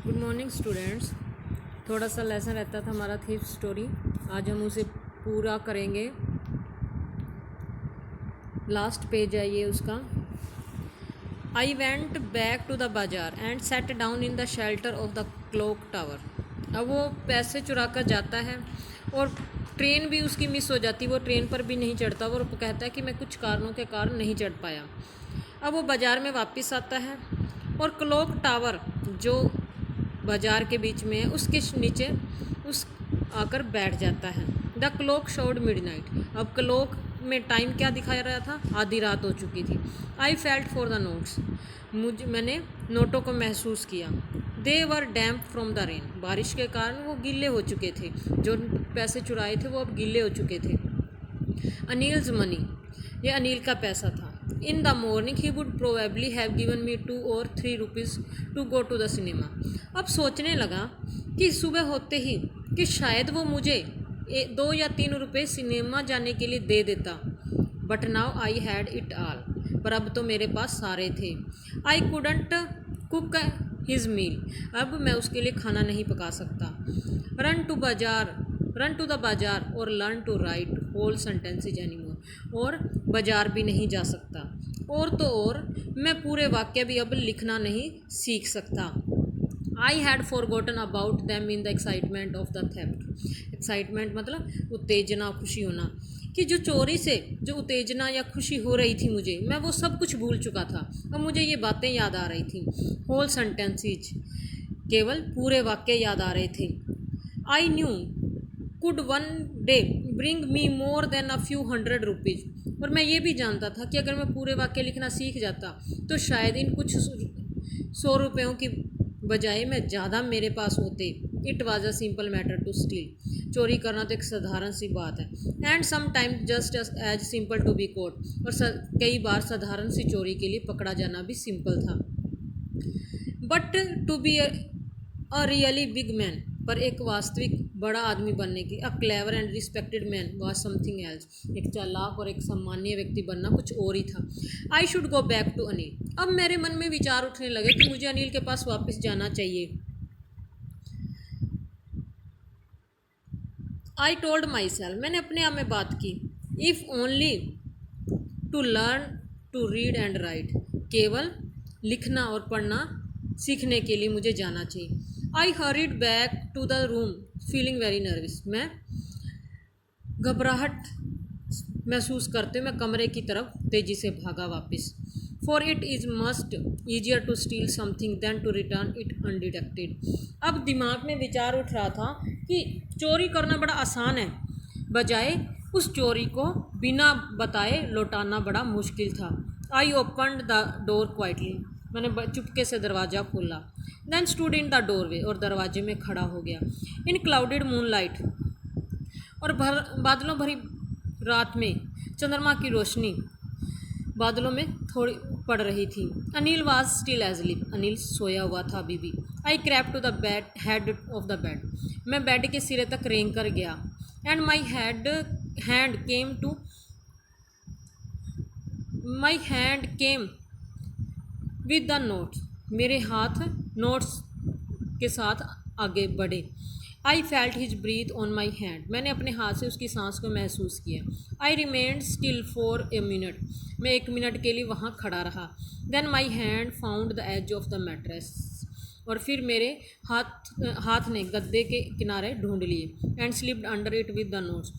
Good morning students. थोड़ा सा lesson रहता था हमारा थीफ स्टोरी, आज हम उसे पूरा करेंगे। लास्ट पेज है ये उसका। I went back to the bazaar and sat down in the shelter of the clock tower. अब वो पैसे चुरा कर जाता है और ट्रेन भी उसकी मिस हो जाती, वो ट्रेन पर भी नहीं चढ़ता। वो कहता है कि मैं कुछ कारणों के कारण नहीं चढ़ पाया। अब वो बाज़ार में वापस आता है और क्लॉक टावर जो बाज़ार के बीच में है उसके नीचे उस आकर बैठ जाता है। The clock showed midnight. अब क्लॉक में टाइम क्या दिखाया रहा था? आधी रात हो चुकी थी। I felt for the notes. मैंने नोटों को महसूस किया। दे वर डैम्प फ्रॉम द रेन। बारिश के कारण वो गीले हो चुके थे, जो पैसे चुराए थे वो अब गीले हो चुके थे। अनिल्स मनी, ये अनिल का पैसा था। In the morning he would probably have given me 2 or 3 rupees to go to the cinema. अब सोचने लगा कि सुबह होते ही कि शायद वो मुझे 2 या 3 रुपये सिनेमा जाने के लिए दे देता। But now I had it all. पर अब तो मेरे पास सारे थे। I couldn't cook his meal. अब मैं उसके लिए खाना नहीं पका सकता। रन टू द बाजार और learn to write whole sentences anymore. और बाजार भी नहीं जा सकता, और तो और मैं पूरे वाक्य भी अब लिखना नहीं सीख सकता। I had forgotten about them in the excitement of the theft. Excitement मतलब उत्तेजना, खुशी होना, कि जो चोरी से जो उत्तेजना या खुशी हो रही थी मुझे, मैं वो सब कुछ भूल चुका था। अब मुझे ये बातें याद आ रही थी। होल सेंटेंसेज, केवल पूरे वाक्य याद आ रहे थे। I knew could one day bring me more than a few hundred rupees. और मैं ये भी जानता था कि अगर मैं पूरे वाक्य लिखना सीख जाता तो शायद इन कुछ 100 रुपयों की बजाय मैं ज़्यादा मेरे पास होते। It was a simple matter to steal. चोरी करना तो एक साधारण सी बात है। And some time just as simple to be caught. और कई बार साधारण सी चोरी के लिए पकड़ा जाना भी सिंपल था। But to be a really big man, पर एक वास्तविक बड़ा आदमी बनने की, a clever and respected man was something else. एक चालाक और एक सम्मानीय व्यक्ति बनना कुछ और ही था। I should go back to Anil. अब मेरे मन में विचार उठने लगे कि मुझे अनिल के पास वापस जाना चाहिए। आई टोल्ड माई सेल्फ, मैंने अपने आप में बात की, if only to learn to read and write. केवल लिखना और पढ़ना सीखने के लिए मुझे जाना चाहिए। I hurried back to the room feeling very nervous. मैं घबराहट महसूस करते मैं कमरे की तरफ तेज़ी से भागा वापस। For it is much easier to steal something than to return it undetected. अब दिमाग में विचार उठ रहा था कि चोरी करना बड़ा आसान है, बजाय उस चोरी को बिना बताए लौटाना बड़ा मुश्किल था। I opened the door quietly. मैंने चुपके से दरवाज़ा खोला। Then stood in the doorway, और दरवाजे में खड़ा हो गया। इन क्लाउडेड मूनलाइट, और बादलों भरी रात में चंद्रमा की रोशनी बादलों में थोड़ी पड़ रही थी। Anil was still asleep. Anil सोया हुआ था अभी भी। I crept to the bed head of the bed. मैं बेड के सिरे तक रेंग कर गया। And my hand came with the notes. मेरे हाथ नोट्स के साथ आगे बढ़े। I felt his breath on my hand. मैंने अपने हाथ से उसकी सांस को महसूस किया। I remained still for a minute. मैं 1 मिनट के लिए वहाँ खड़ा रहा। Then my hand found the edge of the mattress. और फिर मेरे हाथ ने गद्दे के किनारे ढूंढ लिए। And slipped under it with the notes.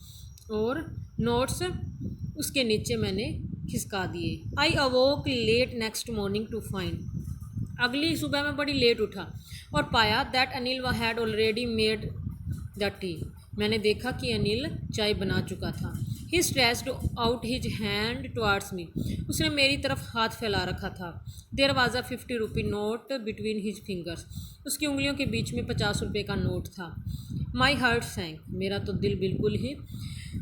और नोट्स उसके नीचे मैंने खिसका दिए। I awoke late next morning to find. अगली सुबह मैं बड़ी लेट उठा और पाया that Anil had already made the tea. मैंने देखा कि अनिल चाय बना चुका था। He stretched out his hand towards me. उसने मेरी तरफ हाथ फैला रखा था। There was a 50 rupee note between his fingers. उसकी उंगलियों के बीच में 50 रुपये का नोट था। My heart sank. मेरा तो दिल बिल्कुल ही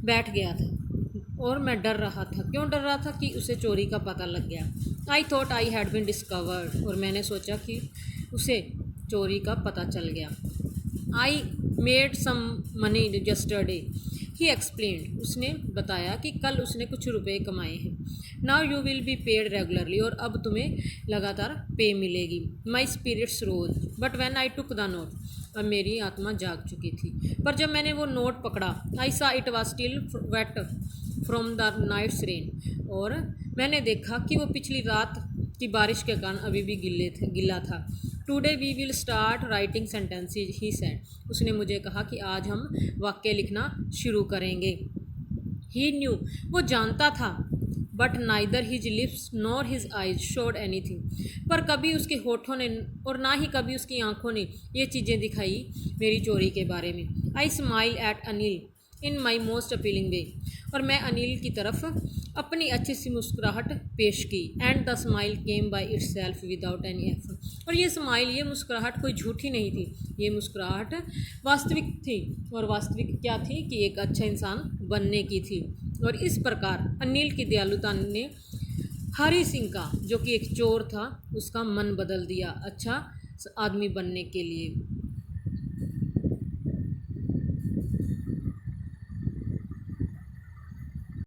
बैठ गया था और मैं डर रहा था। क्यों डर रहा था? कि उसे चोरी का पता लग गया। I thought I had been discovered. और मैंने सोचा कि उसे चोरी का पता चल गया। I made some money yesterday, he explained. उसने बताया कि कल उसने कुछ रुपए कमाए हैं। Now you will be paid regularly, और अब तुम्हें लगातार पे मिलेगी। My spirits rose but when I took the note, अब मेरी आत्मा जाग चुकी थी, पर जब मैंने वो नोट पकड़ा, I saw it was still wet from the night's rain, और मैंने देखा कि वो पिछली रात की बारिश के कारण अभी भी गिल्ला था। Today we will start writing sentences he said, उसने मुझे कहा कि आज हम वाक्य लिखना शुरू करेंगे। ही न्यू, वो जानता था, but neither his lips nor his eyes showed anything, पर कभी उसके होठों ने और ना ही कभी उसकी आंखों ने ये चीज़ें दिखाई मेरी चोरी के बारे में। I smile at Anil in my most appealing way, और मैं अनिल की तरफ अपनी अच्छी सी मुस्कुराहट पेश की। And the smile came by its self without any effort, और ये स्माइल, ये मुस्कुराहट कोई झूठी नहीं थी, ये मुस्कुराहट वास्तविक थी। और वास्तविक क्या थी कि एक अच्छा इंसान बनने की थी। और इस प्रकार अनिल की दयालुता ने हरी सिंह का, जो कि एक चोर था, उसका मन बदल दिया अच्छा आदमी बनने के लिए।